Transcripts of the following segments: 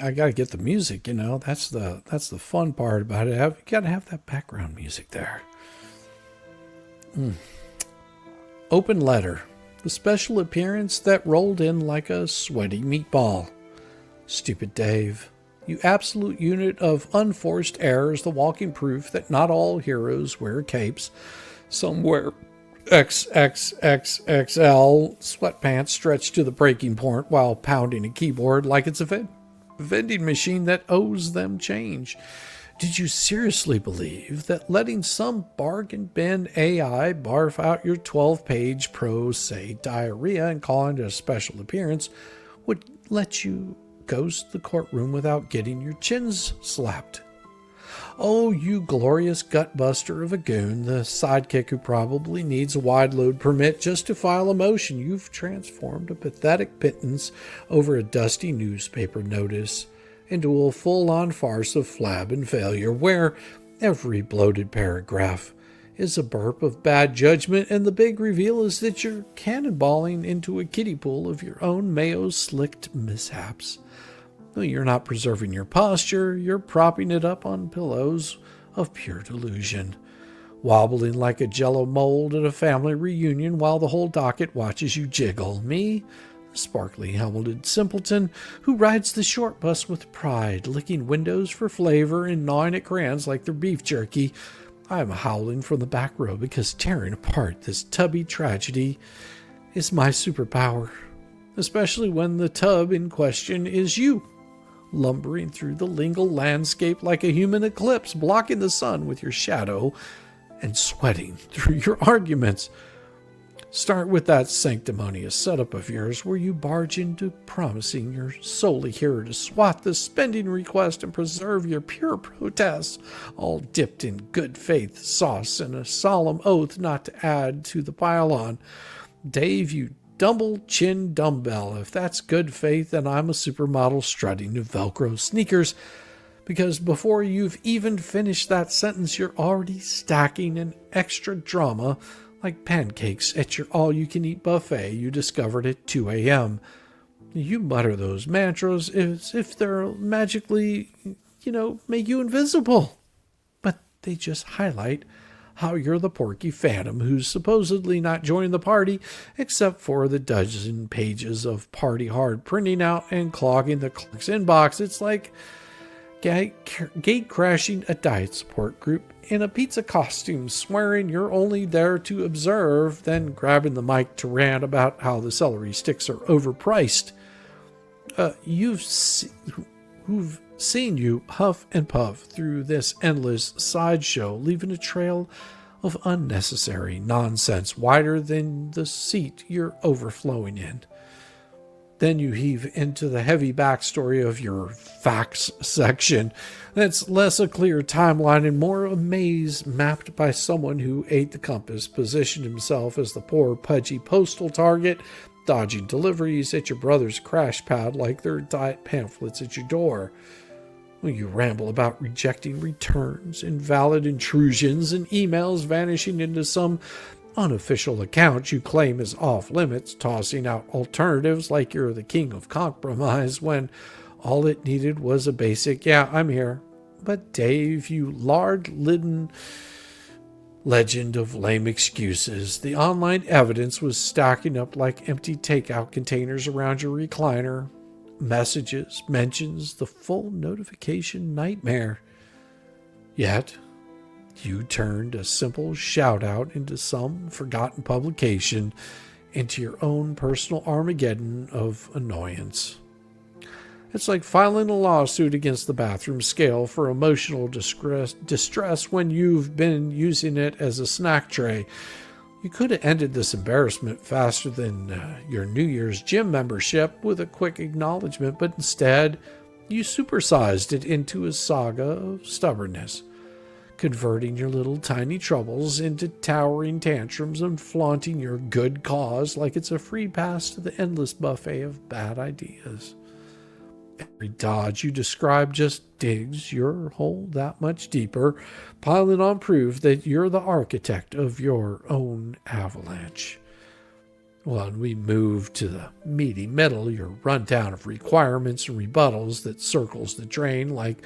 I got to get the music, That's the fun part about it. You got to have that background music there. Open letter. The special appearance that rolled in like a sweaty meatball. Stupid Dave. You absolute unit of unforced errors, the walking proof that not all heroes wear capes. Some wear XXXXL sweatpants stretched to the breaking point while pounding a keyboard like it's a vending machine that owes them change. Did you seriously believe that letting some bargain bin AI barf out your 12-page prose say diarrhea and calling it a special appearance would let you ghost the courtroom without getting your chins slapped? Oh, you glorious gutbuster of a goon, the sidekick who probably needs a wide load permit just to file a motion. You've transformed a pathetic pittance over a dusty newspaper notice into a full-on farce of flab and failure where every bloated paragraph is a burp of bad judgment, and the big reveal is that you're cannonballing into a kiddie pool of your own mayo-slicked mishaps. No, you're not preserving your posture, you're propping it up on pillows of pure delusion, wobbling like a jello mold at a family reunion while the whole docket watches you jiggle. Me, the sparkly helmeted simpleton who rides the short bus with pride, licking windows for flavor and gnawing at crayons like they're beef jerky. I'm howling from the back row because tearing apart this tubby tragedy is my superpower, especially when the tub in question is you, lumbering through the legal landscape like a human eclipse, blocking the sun with your shadow and sweating through your arguments. Start with that sanctimonious setup of yours where you barge into promising you're solely here to swat the spending request and preserve your pure protests, all dipped in good faith sauce and a solemn oath not to add to the pile-on. Dave, you double-chin dumbbell. If that's good faith, then I'm a supermodel strutting to Velcro sneakers, because before you've even finished that sentence, you're already stacking an extra drama like pancakes at your all-you-can-eat buffet you discovered at 2 a.m. You mutter those mantras as if they're magically, make you invisible. But they just highlight how you're the porky phantom who's supposedly not joining the party except for the dozen pages of party hard printing out and clogging the clerk's inbox. It's like gate crashing a diet support group in a pizza costume, swearing you're only there to observe, then grabbing the mic to rant about how the celery sticks are overpriced. Who've seen you huff and puff through this endless sideshow, leaving a trail of unnecessary nonsense wider than the seat you're overflowing in. Then you heave into the heavy backstory of your facts section. That's less a clear timeline and more a maze mapped by someone who ate the compass, positioned himself as the poor, pudgy postal target, dodging deliveries at your brother's crash pad like they're diet pamphlets at your door. Well, you ramble about rejecting returns, invalid intrusions, and emails vanishing into some unofficial account you claim is off limits, tossing out alternatives like you're the king of compromise when all it needed was a basic, yeah, I'm here. But Dave, you lard-lidden legend of lame excuses, the online evidence was stacking up like empty takeout containers around your recliner. Messages, mentions, the full notification nightmare. Yet, you turned a simple shout-out into some forgotten publication into your own personal Armageddon of annoyance. It's like filing a lawsuit against the bathroom scale for emotional distress when you've been using it as a snack tray. You could have ended this embarrassment faster than your New Year's gym membership with a quick acknowledgement, but instead you supersized it into a saga of stubbornness, converting your little tiny troubles into towering tantrums and flaunting your good cause like it's a free pass to the endless buffet of bad ideas. Every dodge you describe just digs your hole that much deeper, piling on proof that you're the architect of your own avalanche. When we move to the meaty middle, your rundown of requirements and rebuttals that circles the drain like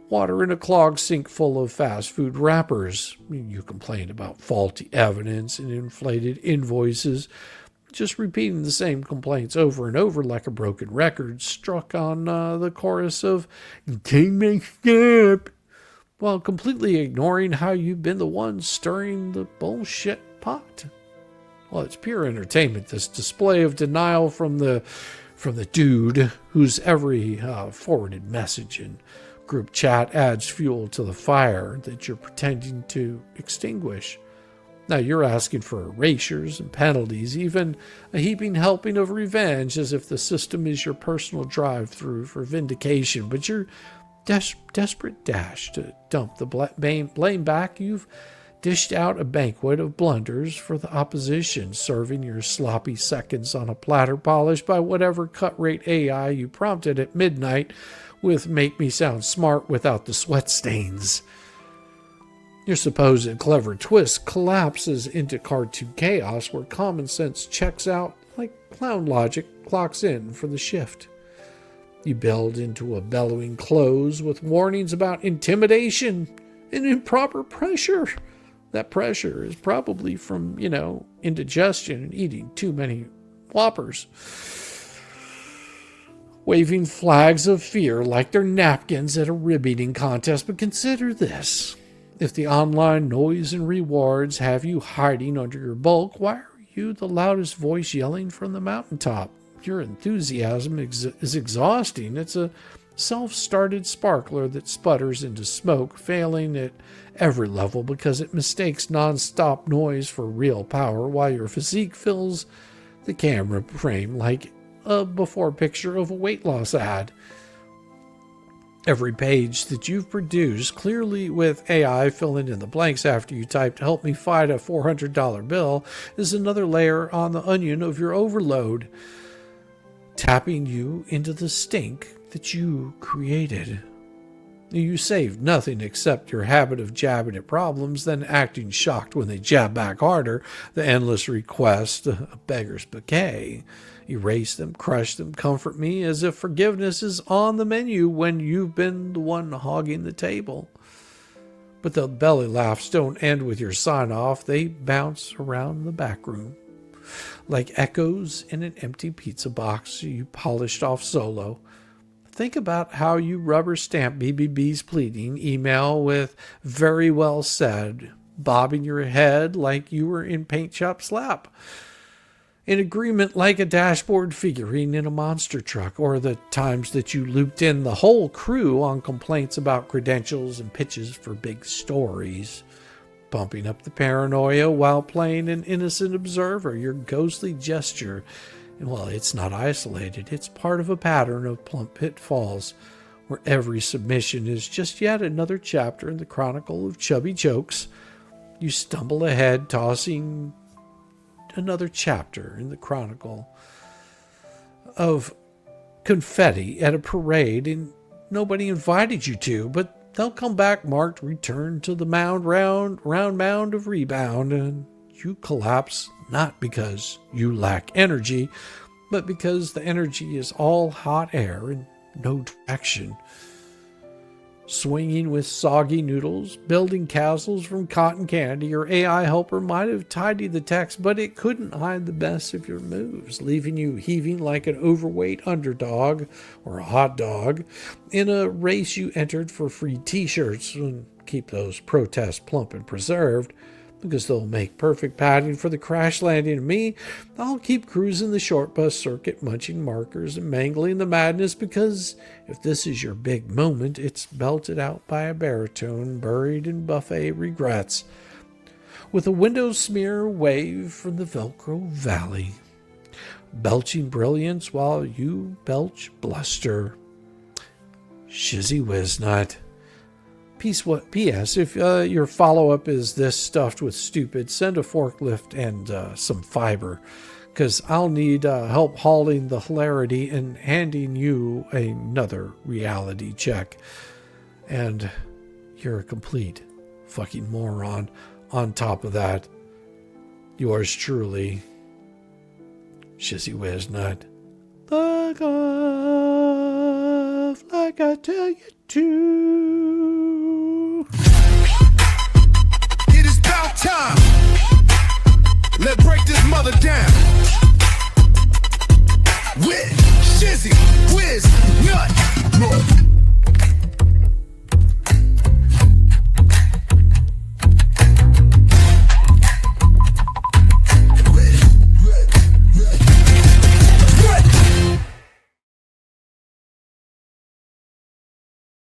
water in a clogged sink full of fast food wrappers. You complain about faulty evidence and inflated invoices, just repeating the same complaints over and over like a broken record struck on the chorus of "Can't make up," while completely ignoring how you've been the one stirring the bullshit pot. Well, it's pure entertainment, this display of denial from the dude whose every forwarded message and group chat adds fuel to the fire that you're pretending to extinguish. Now you're asking for erasures and penalties, even a heaping helping of revenge, as if the system is your personal drive-through for vindication. But your desperate dash to dump the blame back, you've dished out a banquet of blunders for the opposition, serving your sloppy seconds on a platter polished by whatever cut-rate AI you prompted at midnight with "make me sound smart without the sweat stains." Your supposed clever twist collapses into cartoon chaos where common sense checks out like clown logic clocks in for the shift. You build into a bellowing close with warnings about intimidation and improper pressure. That pressure is probably from, indigestion and eating too many Whoppers. Waving flags of fear like they're napkins at a rib eating contest. But consider this. If the online noise and rewards have you hiding under your bulk, why are you the loudest voice yelling from the mountaintop? Your enthusiasm is exhausting. It's a self-started sparkler that sputters into smoke, failing at every level because it mistakes non-stop noise for real power, while your physique fills the camera frame like a before picture of a weight loss ad. Every page that you've produced, clearly with AI filling in the blanks after you typed "help me fight a $400 bill," is another layer on the onion of your overload, tapping you into the stink that you created. You saved nothing except your habit of jabbing at problems, then acting shocked when they jab back harder, the endless request, a beggar's bouquet. Erase them, crush them, comfort me, as if forgiveness is on the menu when you've been the one hogging the table. But the belly laughs don't end with your sign-off. They bounce around the back room like echoes in an empty pizza box you polished off solo. Think about how you rubber stamp BBB's pleading email with "very well said," bobbing your head like you were in paint shop slap. In agreement like a dashboard figurine in a monster truck, or the times that you looped in the whole crew on complaints about credentials and pitches for big stories. Pumping up the paranoia while playing an innocent observer, your ghostly gesture. And well, it's not isolated. It's part of a pattern of plump pitfalls, where every submission is just yet another chapter in the chronicle of chubby jokes. You stumble ahead, tossing another chapter in the chronicle of confetti at a parade, and nobody invited you to, but they'll come back marked "return to the round mound of rebound," and you collapse not because you lack energy, but because the energy is all hot air and no traction. Swinging with soggy noodles, building castles from cotton candy, your AI helper might have tidied the text, but it couldn't hide the best of your moves, leaving you heaving like an overweight underdog or a hot dog in a race you entered for free t-shirts. And keep those protests plump and preserved, because they'll make perfect padding for the crash landing. And me, I'll keep cruising the short bus circuit, munching markers and mangling the madness, because if this is your big moment, it's belted out by a baritone buried in buffet regrets, with a window smear wave from the Velcro Valley, belching brilliance while you belch bluster. Shizzy Whiznut. P.S. If your follow-up is this stuffed with stupid, send a forklift and some fiber, because I'll need help hauling the hilarity and handing you another reality check. And you're a complete fucking moron on top of that. Yours truly, Shizzy Whiz Nut. Fuck off like I tell you to. It is about time. Let's break this mother down. With Shizzy Whiz Nut.